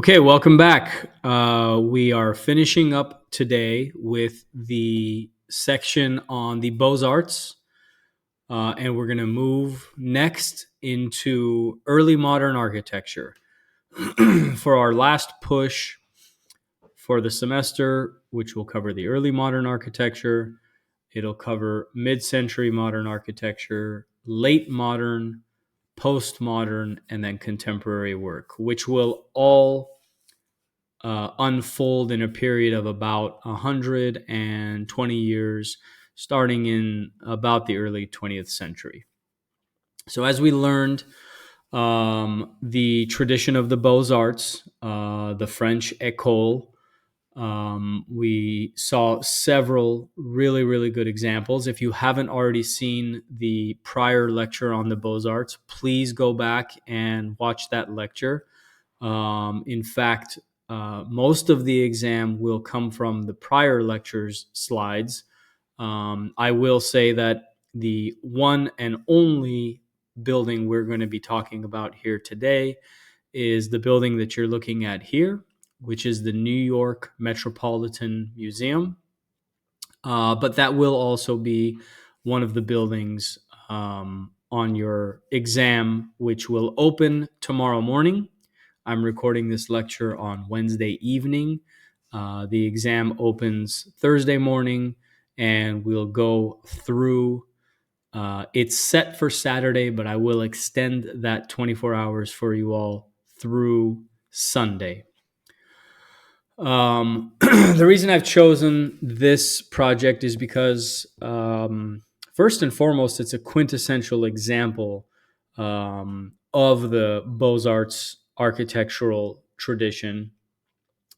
Okay, welcome back. We are finishing up today with the section on the Beaux-Arts, and we're going to move next into early modern architecture. For our last push for the semester, which will cover the early modern architecture, it'll cover mid-century modern architecture, late modern, postmodern, and then contemporary work, which will all unfold in a period of about 120 years, starting in about the early 20th century. So, as we learned, the tradition of the Beaux-Arts, the French école, we saw several really, really good examples. If you haven't already seen the prior lecture on the Beaux-Arts, please go back and watch that lecture. In fact, most of the exam will come from the prior lecture's slides. I will say that the one and only building we're going to be talking about here today is the building that you're looking at here, which is the New York Metropolitan Museum. But that will also be one of the buildings on your exam, which will open tomorrow morning. I'm recording this lecture on Wednesday evening. The exam opens Thursday morning, and we'll go through. It's set for Saturday, but I will extend that 24 hours for you all through Sunday. The reason I've chosen this project is because, first and foremost, it's a quintessential example of the Beaux-Arts architectural tradition.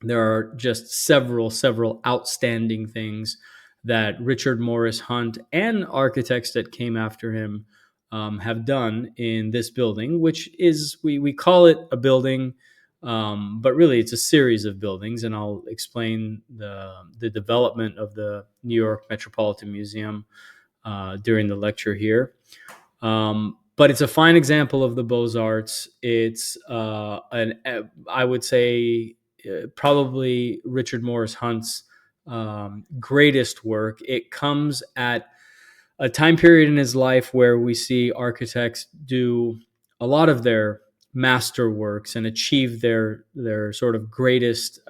There are just several outstanding things that Richard Morris Hunt and architects that came after him have done in this building, which is, we call it a building, but really it's a series of buildings, and I'll explain the development of the New York Metropolitan Museum during the lecture here. But it's a fine example of the Beaux-Arts. It's I would say probably Richard Morris Hunt's greatest work. It comes at a time period in his life where we see architects do a lot of their master works and achieve their sort of greatest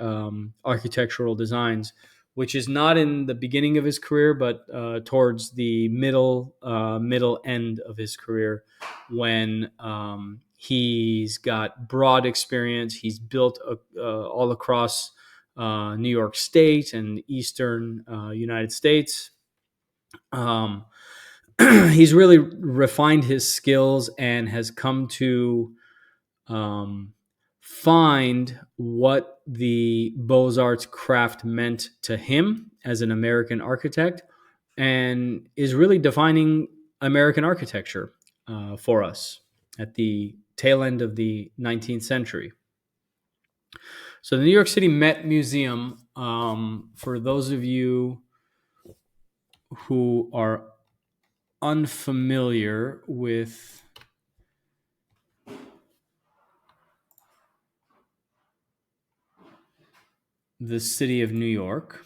architectural designs, which is not in the beginning of his career, but towards the middle end of his career, when he's got broad experience. He's built all across New York State and eastern United States. He's really refined his skills and has come to find what the Beaux-Arts craft meant to him as an American architect, and is really defining American architecture for us at the tail end of the 19th century. So the New York City Met Museum, for those of you who are unfamiliar with the city of New York,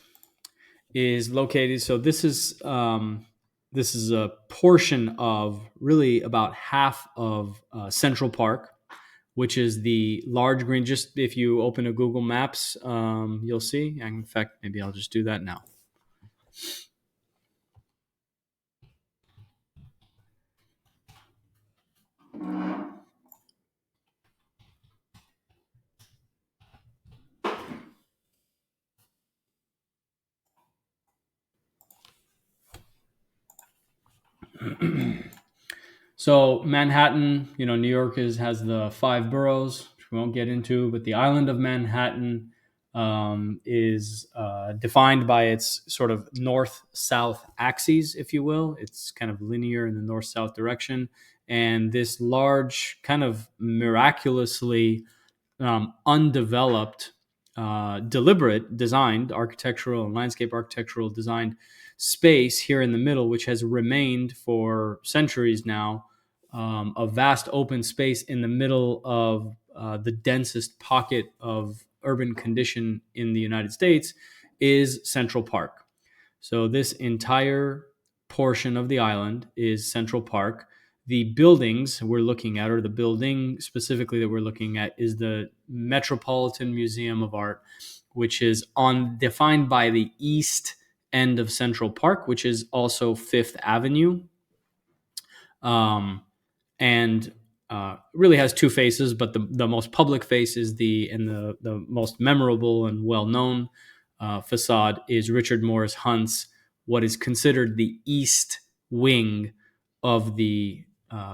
is located. So this is a portion of really about half of Central Park, which is the large green. Just if you open a Google Maps, you'll see. In fact, maybe I'll just do that now. So Manhattan, New York has the 5 boroughs, which we won't get into, but the island of Manhattan is defined by its sort of north-south axes, if you will. It's kind of linear in the north-south direction. And this large, kind of miraculously undeveloped, deliberate designed architectural and landscape architectural designed space here in the middle, which has remained for centuries now, a vast open space in the middle of the densest pocket of urban condition in the United States is Central Park. So this entire portion of the island is Central Park. The buildings we're looking at, or the building specifically that we're looking at, is the Metropolitan Museum of Art, which is defined by the east end of Central Park, which is also Fifth Avenue. And really has two faces, but the most public face is the most memorable and well-known facade is Richard Morris Hunt's, what is considered the east wing of the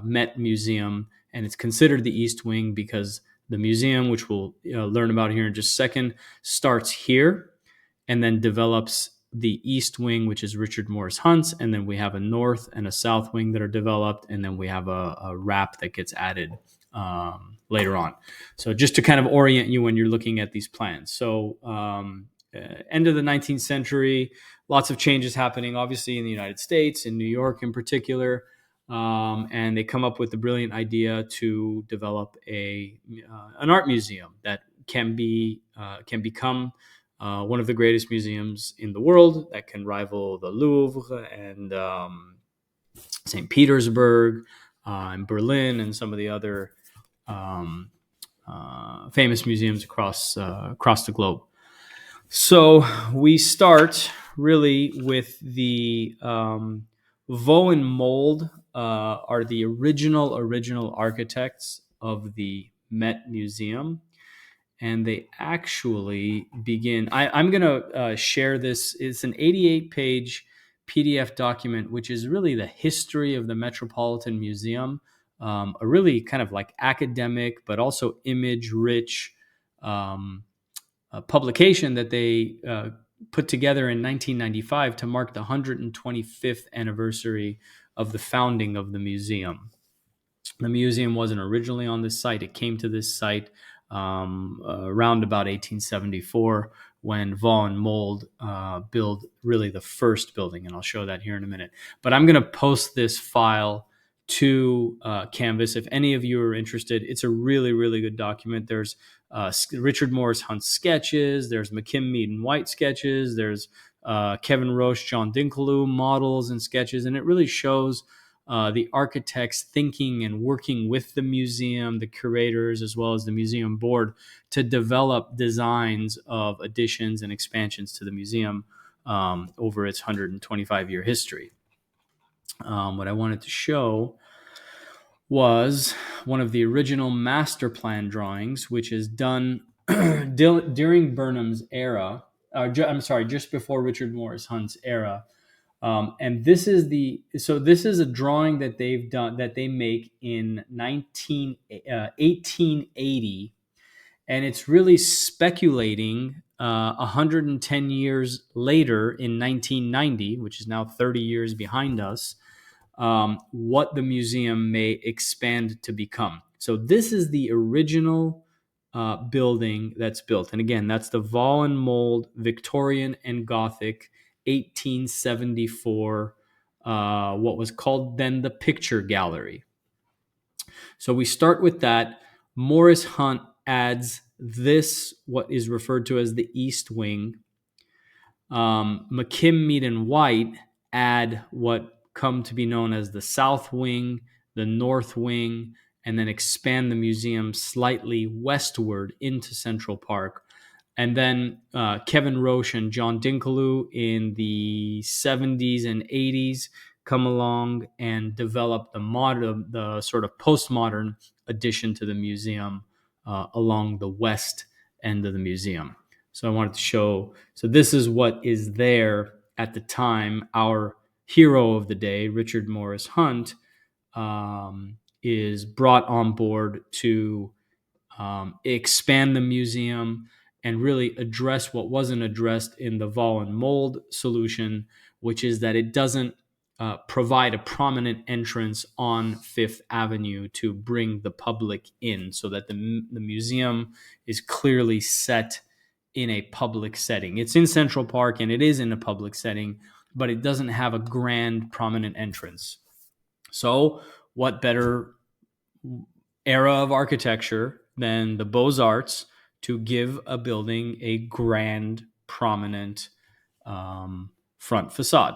Met Museum. And it's considered the east wing because the museum, which we'll learn about here in just a second, starts here and then develops the east wing, which is Richard Morris Hunt's, and then we have a north and a south wing that are developed, and then we have a wrap that gets added later on. So just to kind of orient you when you're looking at these plans. So end of the 19th century, lots of changes happening, obviously in the United States, in New York in particular, and they come up with the brilliant idea to develop an art museum that can become one of the greatest museums in the world, that can rival the Louvre and St. Petersburg and Berlin and some of the other famous museums across the globe. So we start really with the Vaux and Mold are the original architects of the Met Museum. And they actually begin. I'm going to share this. It's an 88-page PDF document, which is really the history of the Metropolitan Museum, a really kind of like academic, but also image-rich publication that they put together in 1995 to mark the 125th anniversary of the founding of the museum. The museum wasn't originally on this site. It came to this site around about 1874 when Vaux and Mold build really the first building, and I'll show that here in a minute. But I'm going to post this file to Canvas if any of you are interested. It's a really, really good document. There's Richard Morris Hunt sketches, there's McKim, Mead, and White sketches, there's Kevin Roche, John Dinkeloo models and sketches, and it really shows the architects thinking and working with the museum, the curators, as well as the museum board to develop designs of additions and expansions to the museum over its 125-year history. What I wanted to show was one of the original master plan drawings, which is done during Burnham's era. Just before Richard Morris Hunt's era. And this is a drawing that they've done, that they make in 1880, and it's really speculating 110 years later in 1990, which is now 30 years behind us, what the museum may expand to become. So this is the original building that's built, and again, that's the Vaux and Mold Victorian and Gothic 1874, what was called then the Picture Gallery. So we start with that. Morris Hunt adds this, what is referred to as the East Wing. McKim, Mead, and White add what come to be known as the South Wing, the North Wing, and then expand the museum slightly westward into Central Park. And then Kevin Roche and John Dinkeloo in the 70s and 80s come along and develop the sort of postmodern addition to the museum along the west end of the museum. So I wanted to show, so this is what is there at the time. Our hero of the day, Richard Morris Hunt, is brought on board to expand the museum and really address what wasn't addressed in the Vaux and Mold solution, which is that it doesn't provide a prominent entrance on Fifth Avenue to bring the public in, so that the museum is clearly set in a public setting. It's in Central Park and it is in a public setting, but it doesn't have a grand prominent entrance. So what better era of architecture than the Beaux-Arts to give a building a grand, prominent front facade.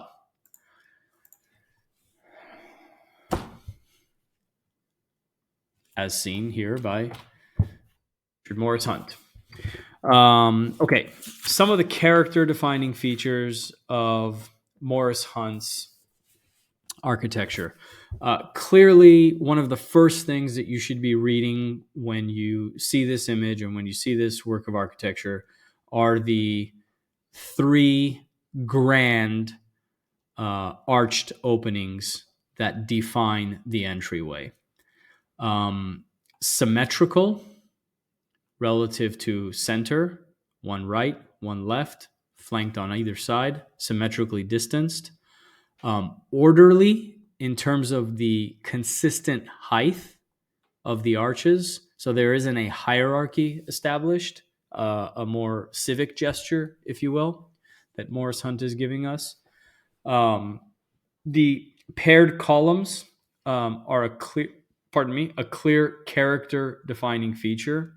As seen here by Richard Morris Hunt. Okay, some of the character-defining features of Morris Hunt's architecture. Clearly, one of the first things that you should be reading when you see this image and when you see this work of architecture are the three grand arched openings that define the entryway. Symmetrical relative to center, one right, one left, flanked on either side, symmetrically distanced. Orderly in terms of the consistent height of the arches. So there isn't a hierarchy established, a more civic gesture, if you will, that Morris Hunt is giving us. The paired columns are a clear character defining feature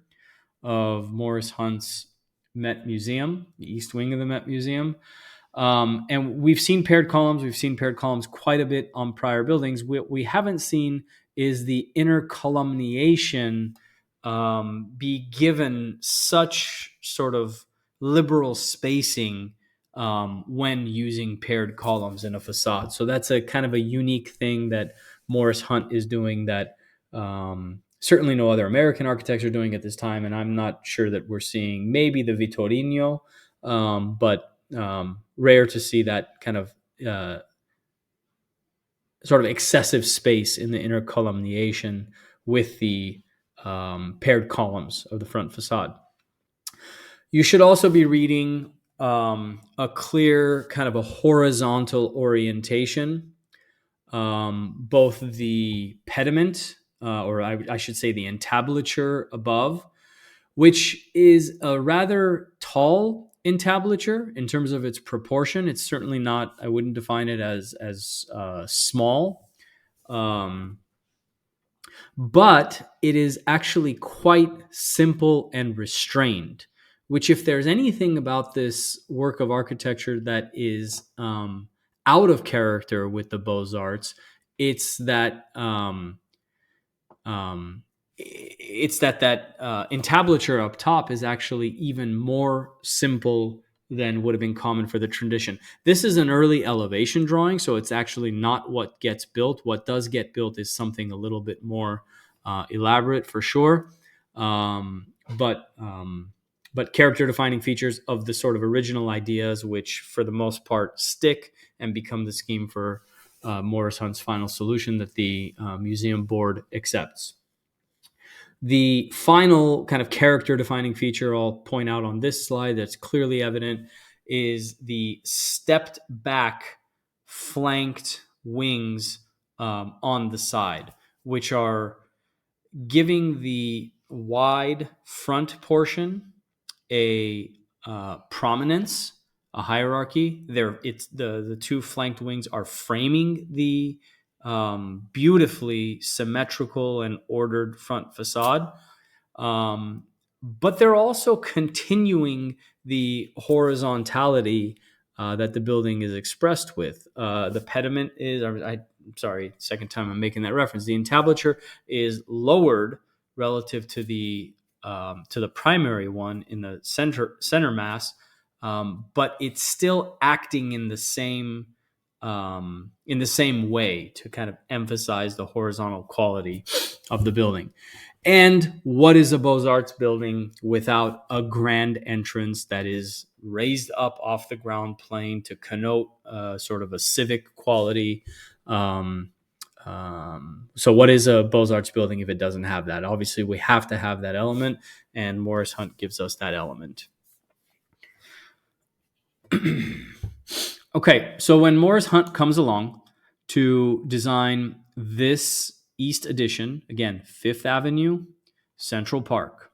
of Morris Hunt's Met Museum, the East Wing of the Met Museum. And we've seen paired columns. We've seen paired columns quite a bit on prior buildings. What we haven't seen is the intercolumniation be given such sort of liberal spacing when using paired columns in a facade. So that's a kind of a unique thing that Morris Hunt is doing that certainly no other American architects are doing at this time. And I'm not sure that we're seeing maybe the Vittorino, but rare to see that kind of sort of excessive space in the intercolumniation with the paired columns of the front facade. You should also be reading a clear kind of a horizontal orientation. Both the pediment, or I should say the entablature above, which is a rather tall entablature in terms of its proportion. It's certainly not, I wouldn't define it as small. But it is actually quite simple and restrained, which if there's anything about this work of architecture that is out of character with the Beaux-Arts, it's that entablature up top is actually even more simple than would have been common for the tradition. This is an early elevation drawing, so it's actually not what gets built. What does get built is something a little bit more elaborate for sure. But character-defining features of the sort of original ideas, which for the most part stick and become the scheme for Morris Hunt's final solution that the museum board accepts. The final kind of character-defining feature I'll point out on this slide that's clearly evident is the stepped back flanked wings on the side, which are giving the wide front portion a prominence, a hierarchy. It's the two flanked wings are framing the beautifully symmetrical and ordered front facade. But they're also continuing the horizontality that the building is expressed with. The pediment is, I'm sorry, second time I'm making that reference. The entablature is lowered relative to the primary one in the center mass, but it's still acting in the same way to kind of emphasize the horizontal quality of the building. And what is a Beaux-Arts building without a grand entrance that is raised up off the ground plane to connote sort of a civic quality? So what is a Beaux-Arts building if it doesn't have that? Obviously, we have to have that element, and Morris Hunt gives us that element. Okay, so when Morris Hunt comes along to design this East Addition, again, Fifth Avenue, Central Park.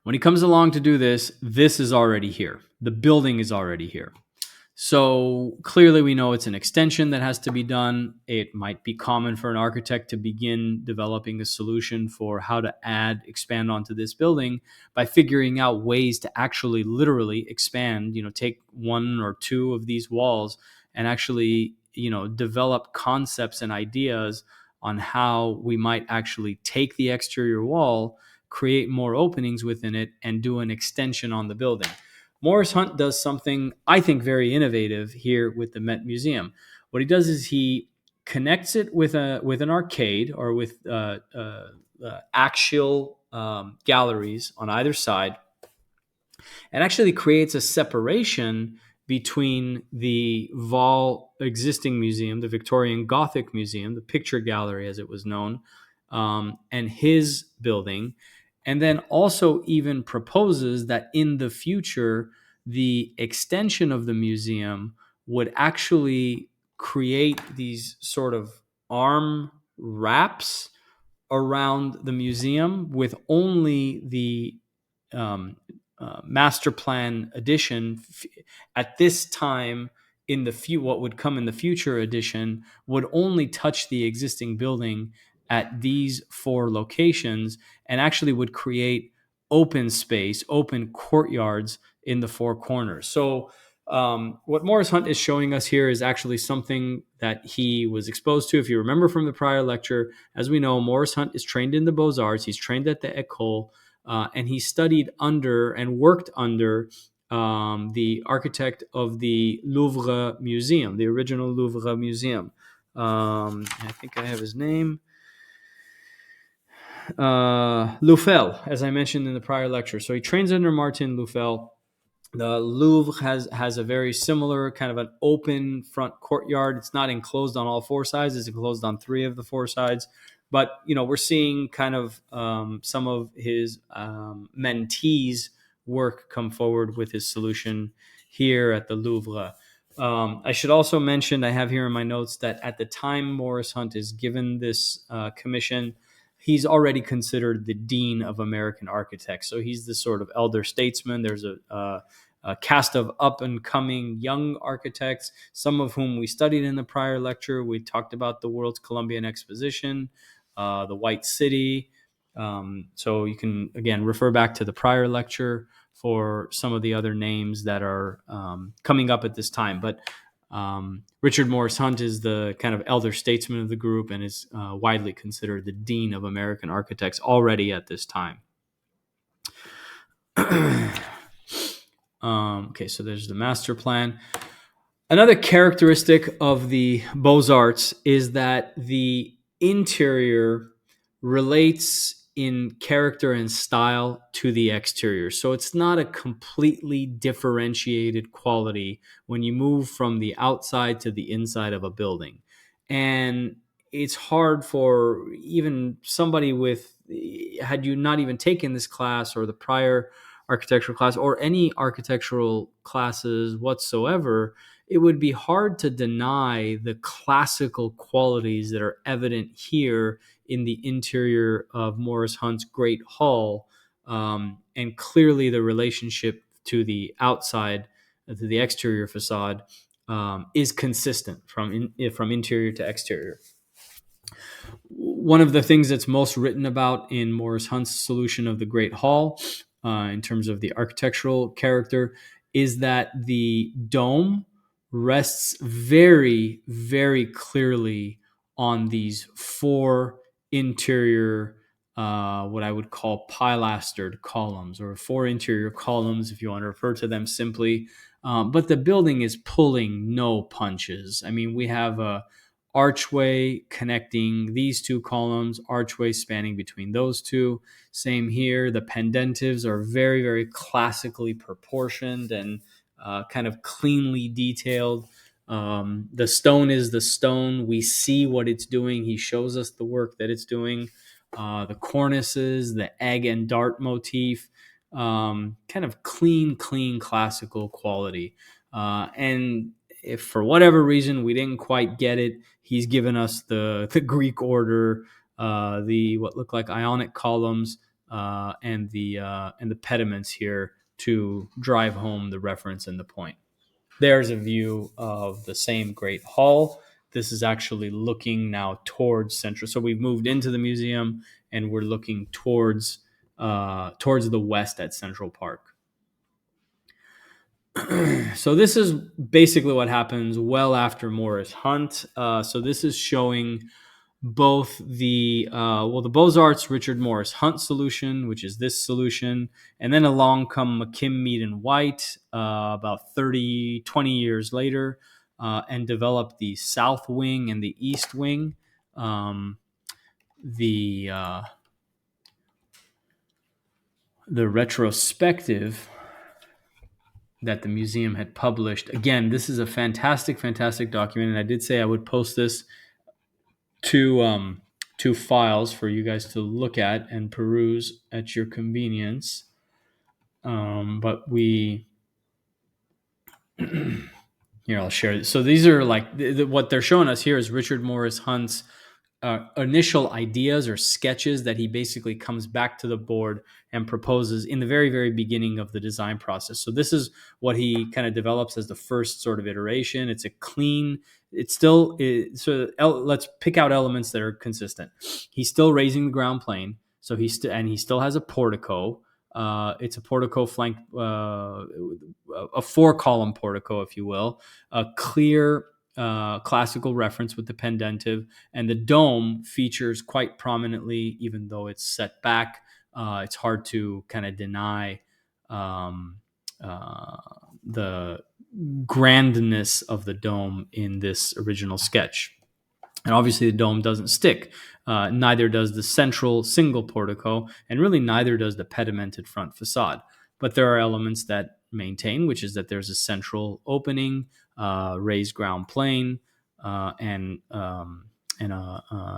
When he comes along to do this, this is already here. The building is already here. So clearly, we know it's an extension that has to be done. It might be common for an architect to begin developing a solution for how to expand onto this building by figuring out ways to actually literally expand, take one or two of these walls and actually, develop concepts and ideas on how we might actually take the exterior wall, create more openings within it, and do an extension on the building. Morris Hunt does something I think very innovative here with the Met Museum. What he does is he connects it with an arcade or with axial galleries on either side, and actually creates a separation between the Vol existing museum, the Victorian Gothic Museum, the picture gallery as it was known, and his building. And then also even proposes that in the future, the extension of the museum would actually create these sort of arm wraps around the museum with only the um, master plan edition at this time in what would come in the future edition would only touch the existing building at these four locations and actually would create open space, open courtyards in the four corners. So what Morris Hunt is showing us here is actually something that he was exposed to. If you remember from the prior lecture, as we know, Morris Hunt is trained in the Beaux-Arts. He's trained at the École, and he studied under and worked under the architect of the Louvre Museum, the original Louvre Museum. I think I have his name. Loufel, as I mentioned in the prior lecture. So he trains under Martin Loufel. The Louvre has a very similar kind of an open front courtyard. It's not enclosed on all four sides. It's enclosed on three of the four sides. But, we're seeing kind of some of his mentees' work come forward with his solution here at the Louvre. I should also mention, I have here in my notes that at the time Morris Hunt is given this commission, he's already considered the dean of American architects. So he's the sort of elder statesman. There's a cast of up and coming young architects, some of whom we studied in the prior lecture. We talked about the World's Columbian Exposition, the White City. So you can, again, refer back to the prior lecture for some of the other names that are coming up at this time. But Richard Morris Hunt is the kind of elder statesman of the group and is widely considered the dean of American architects already at this time. Okay, so there's the master plan. Another characteristic of the Beaux-Arts is that the interior relates in character and style to the exterior. So it's not a completely differentiated quality when you move from the outside to the inside of a building. And it's hard for even somebody had you not even taken this class or the prior architectural class or any architectural classes whatsoever, it would be hard to deny the classical qualities that are evident here in the interior of Morris Hunt's Great Hall, and clearly the relationship to the outside, to the exterior facade, is consistent from interior to exterior. One of the things that's most written about in Morris Hunt's solution of the Great Hall, in terms of the architectural character, is that the dome rests very, very clearly on these four interior, what I would call pilastered columns, or four interior columns, if you want to refer to them simply. But the building is pulling no punches. I mean, we have a archway connecting these two columns, archway spanning between those two. Same here. The pendentives are very, very classically proportioned and kind of cleanly detailed. The stone is the stone. We see what it's doing. He shows us the work that it's doing. The cornices, the egg and dart motif, kind of clean classical quality. And if for whatever reason we didn't quite get it, he's given us the Greek order, the what look like Ionic columns, and the pediments here to drive home the reference and the point. There's a view of the same Great Hall. This is actually looking now towards Central. So we've moved into the museum and we're looking towards the west at Central Park. So this is basically what happens well after Morris Hunt. So this is showing both the the Beaux-Arts Richard Morris Hunt solution, which is this solution, and then along come McKim, Mead, and White about 20 years later, and develop the south wing and the east wing. The retrospective that the museum had published. Again, this is a fantastic, fantastic document, and I did say I would post this to files for you guys to look at and peruse at your convenience. But we here, I'll share this. So these are like what they're showing us here is Richard Morris Hunt's initial ideas or sketches that he basically comes back to the board and proposes in the very, very beginning of the design process. So this is what he kind of develops as the first sort of iteration. It's a clean, it's still, let's pick out elements that are consistent. He's still raising the ground plane. So he still has a portico. It's a portico flanked, a 4-column portico, if you will, a clear classical reference with the pendentive, and the dome features quite prominently, even though it's set back. It's hard to kind of deny the grandness of the dome in this original sketch. And obviously the dome doesn't stick. Neither does the central single portico, and really neither does the pedimented front facade. But there are elements that maintain, which is that there's a central opening, raised ground plane, and a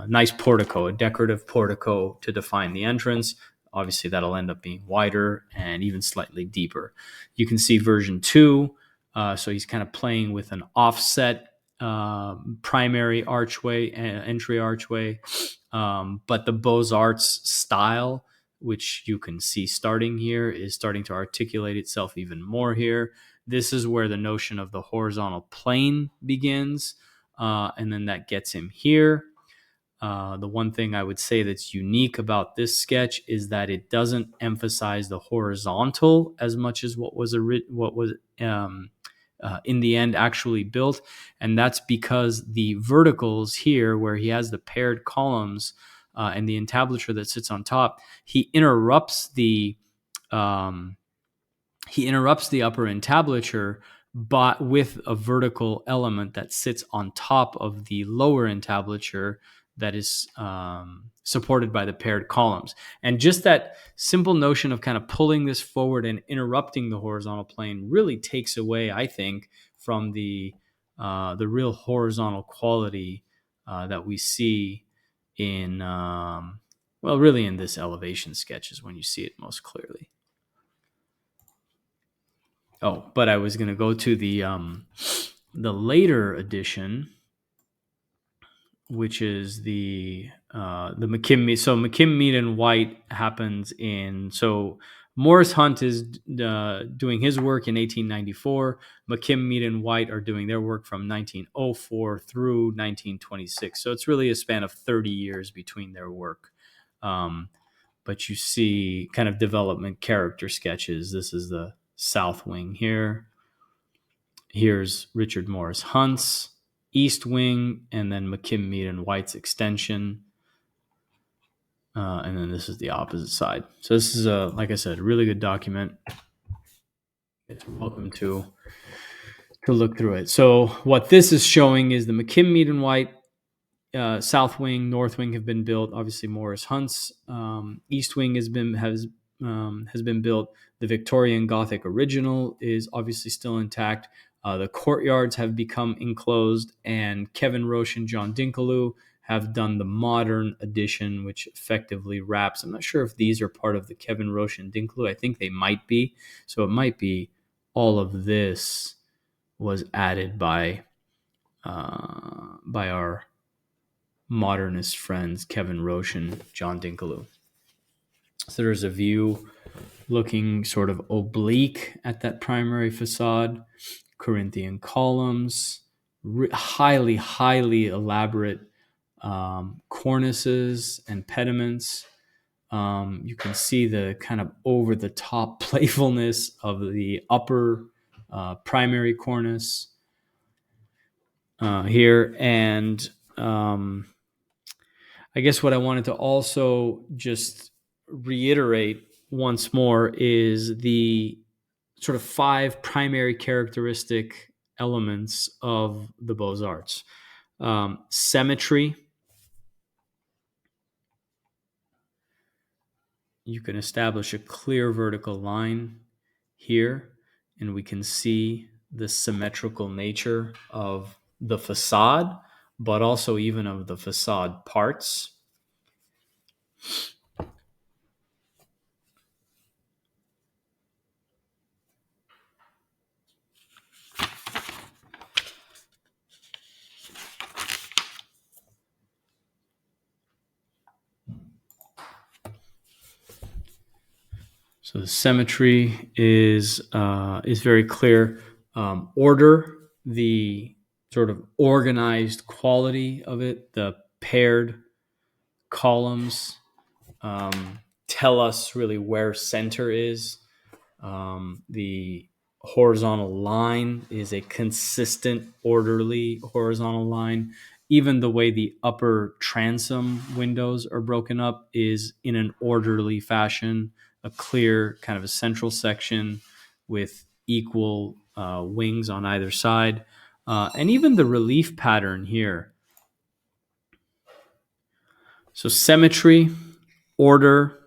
nice portico, a decorative portico to define the entrance. Obviously, that'll end up being wider and even slightly deeper. You can see version 2. So he's kind of playing with an offset primary archway, entry archway. But the Beaux-Arts style, which you can see starting here, is starting to articulate itself even more here. This is where the notion of the horizontal plane begins, and then that gets him here. The one thing I would say that's unique about this sketch is that it doesn't emphasize the horizontal as much as what was in the end actually built, and that's because the verticals here, where he has the paired columns and the entablature that sits on top, he interrupts the upper entablature, but with a vertical element that sits on top of the lower entablature that is supported by the paired columns. And just that simple notion of kind of pulling this forward and interrupting the horizontal plane really takes away, I think, from the real horizontal quality that we see in, really in this elevation sketch is when you see it most clearly. Oh, but I was going to go to the later edition, which is the McKim. So McKim, Mead, and White happens in. So Morris Hunt is doing his work in 1894. McKim, Mead, and White are doing their work from 1904 through 1926. So it's really a span of 30 years between their work. But you see kind of development character sketches. This is the south wing here. Here's Richard Morris Hunt's east wing, and then McKim, Mead, and White's extension. And then this is the opposite side. So this is, like I said, a really good document. It's welcome to look through it. So what this is showing is the McKim, Mead, and White south wing, north wing have been built. Obviously, Morris Hunt's east wing has been built. The Victorian Gothic original is obviously still intact. The courtyards have become enclosed, and Kevin Roche and John Dinkeloo have done the modern edition, which effectively wraps. I'm not sure if these are part of the Kevin Roche and Dinkeloo. I think they might be. So it might be all of this was added by our modernist friends Kevin Roche and John Dinkeloo. So there's a view looking sort of oblique at that primary facade. Corinthian columns, highly, highly elaborate cornices and pediments. You can see the kind of over-the-top playfulness of the upper primary cornice here. And I guess what I wanted to also just reiterate once more is the sort of 5 primary characteristic elements of the Beaux-Arts. Symmetry. You can establish a clear vertical line here, and we can see the symmetrical nature of the facade, but also even of the facade parts. So the symmetry is very clear. Order, the sort of organized quality of it, the paired columns tell us really where center is. The horizontal line is a consistent, orderly horizontal line. Even the way the upper transom windows are broken up is in an orderly fashion, a clear kind of a central section with equal wings on either side. And even the relief pattern here. So symmetry, order,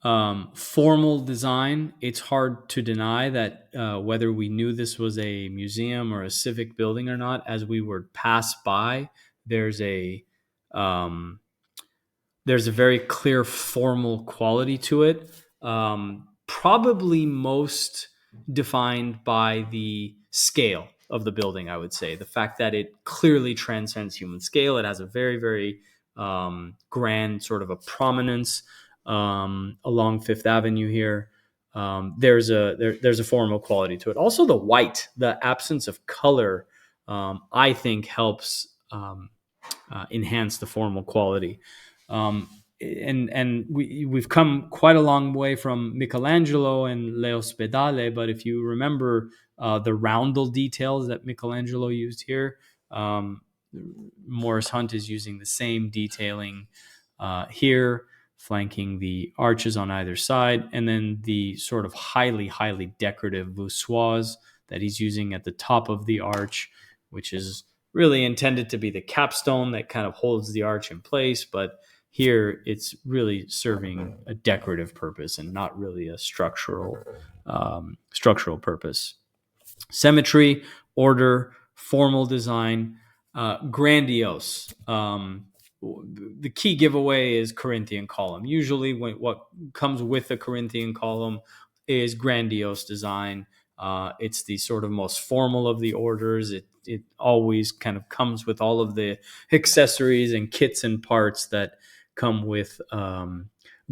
formal design. It's hard to deny that whether we knew this was a museum or a civic building or not, as we would pass by, there's a very clear formal quality to it. Probably most defined by the scale of the building, I would say. The fact that it clearly transcends human scale. It has a very, very grand sort of a prominence along Fifth Avenue here. There's a formal quality to it. Also, the white, the absence of color, I think helps enhance the formal quality. And we've come quite a long way from Michelangelo and L'Ospedale, but if you remember the roundel details that Michelangelo used here, Morris Hunt is using the same detailing here, flanking the arches on either side, and then the sort of highly, highly decorative voussoirs that he's using at the top of the arch, which is really intended to be the capstone that kind of holds the arch in place, but here it's really serving a decorative purpose and not really a structural purpose. Symmetry, order, formal design, grandiose. The key giveaway is Corinthian column. Usually what comes with a Corinthian column is grandiose design. It's the sort of most formal of the orders. It always kind of comes with all of the accessories and kits and parts that come with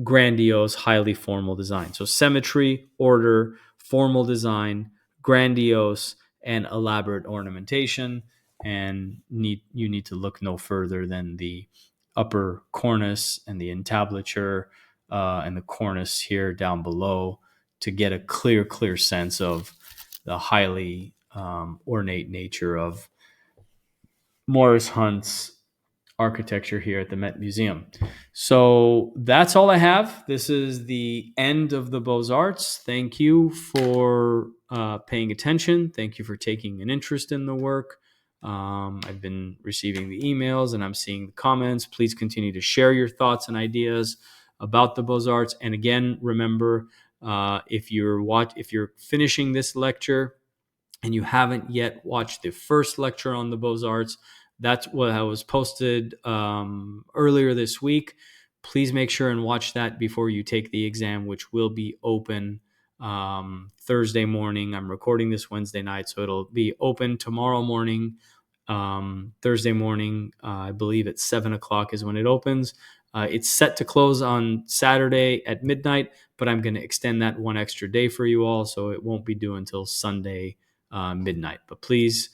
grandiose, highly formal design. So symmetry, order, formal design, grandiose, and elaborate ornamentation. And you need to look no further than the upper cornice and the entablature and the cornice here down below to get a clear sense of the highly ornate nature of Morris Hunt's architecture here at the Met Museum. So that's all I have. This is the end of the Beaux-Arts. Thank you for paying attention. Thank you for taking an interest in the work. I've been receiving the emails and I'm seeing the comments. Please continue to share your thoughts and ideas about the Beaux-Arts. And again, remember, if you're finishing this lecture and you haven't yet watched the first lecture on the Beaux-Arts, that's what I was posted earlier this week. Please make sure and watch that before you take the exam, which will be open Thursday morning. I'm recording this Wednesday night, so it'll be open tomorrow morning. Thursday morning, I believe at 7 o'clock is when it opens. It's set to close on Saturday at midnight, but I'm going to extend that one extra day for you all, so it won't be due until Sunday midnight. But please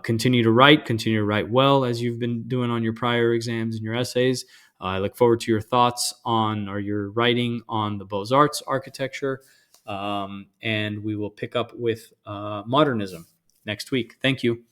continue to write well as you've been doing on your prior exams and your essays. I look forward to your thoughts on or your writing on the Beaux-Arts architecture. And we will pick up with modernism next week. Thank you.